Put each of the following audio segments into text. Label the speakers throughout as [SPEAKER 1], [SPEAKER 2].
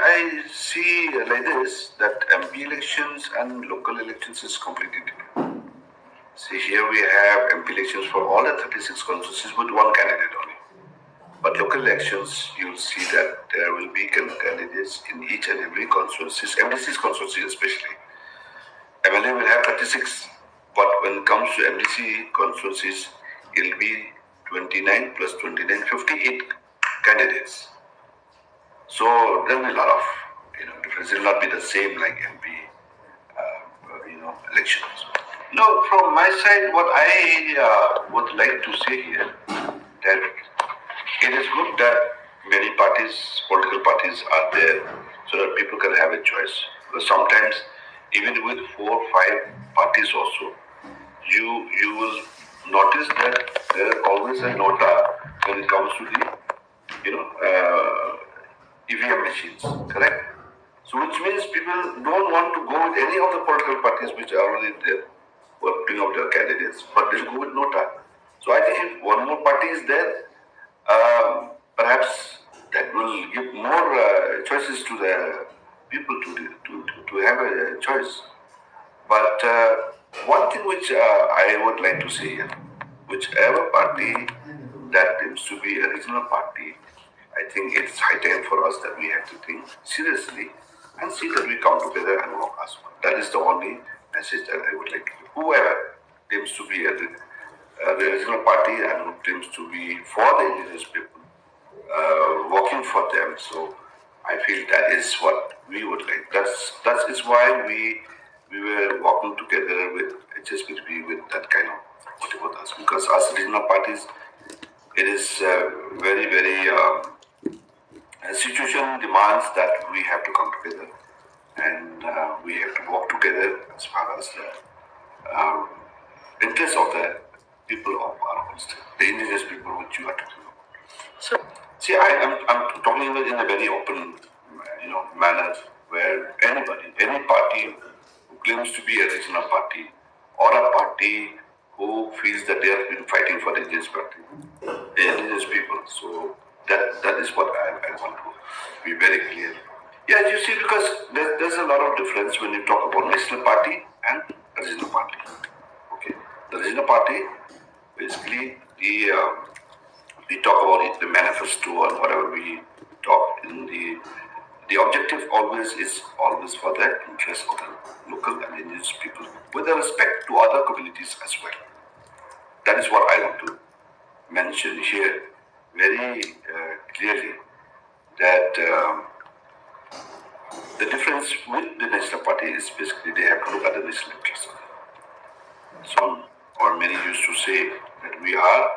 [SPEAKER 1] I see like this, that MP elections and local elections is completely different. See, here we have MP elections for all the 36 constituencies with one candidate only. But local elections, you'll see that there will be candidates in each and every constituency, MDC's constituency especially. MLA will have 36, but when it comes to MDC constituencies, it will be 29 plus 29, 58 candidates. So there will be a lot of difference. It will not be the same like MP elections. No, from my side, what I would like to say here that it is good that many parties, political parties, are there so that people can have a choice. Because sometimes, even with 4 or 5 parties also, you will notice that there is always a nota when it comes to the EVM machines, correct? So which means people don't want to go with any of the political parties which are already there, who are putting up their candidates, but they'll go with nota. So I think if one more party is there, perhaps that will give more choices to the people to have a choice. But one thing which I would like to say here, whichever party that seems to be a regional party, I think it's high time for us that we have to think seriously and see that we come together and work as one. That is the only message that I would like to give. Whoever seems to be a regional party and who seems to be for the indigenous people, working for them. So I feel that is what we would like. That is why we were working together with HSPP with that kind of motive with us. Because as regional parties, it is very, very situation demands that we have to come together and we have to work together as far as the interest of the people of our state, the indigenous people which you are talking about. So, see, I'm talking in a very open, manner where anybody, any party who claims to be a regional party or a party who feels that they have been fighting for the indigenous party, the indigenous people. So that is what I want to be very clear. Yeah, you see, because there's a lot of difference when you talk about national party and a regional party. Okay, the regional party, basically, we talk about it, the manifesto and whatever we talk in the objective is always for the interest of the local and indigenous people with respect to other communities as well. That is what I want to mention here very clearly, that the difference with the national party is basically they have to look at the national interest. Some or many used to say that we are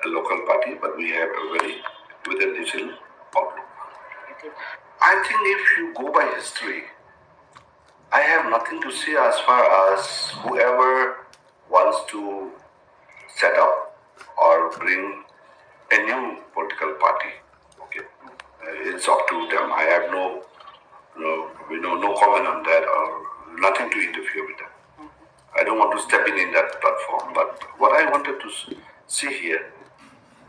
[SPEAKER 1] a local party, but we have a very with a regional outlook. I think if you go by history, I have nothing to say as far as whoever wants to set up or bring a new political party. Okay, it's up to them. I have no comment on that or nothing to interfere with that. I don't want to step in that platform. But what I wanted to see here,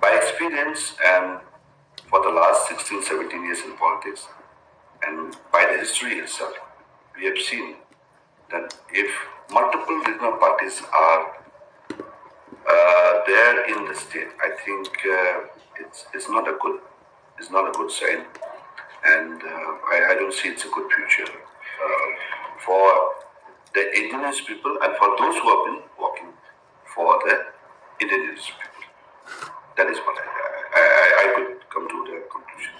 [SPEAKER 1] by experience and for the last 16, 17 years in politics, and by the history itself, we have seen that if multiple regional parties are there in the state, I think it's not a good sign, and I don't see it's a good future for the indigenous people and for those who have been working for the indigenous people. That is what I could come to the conclusion.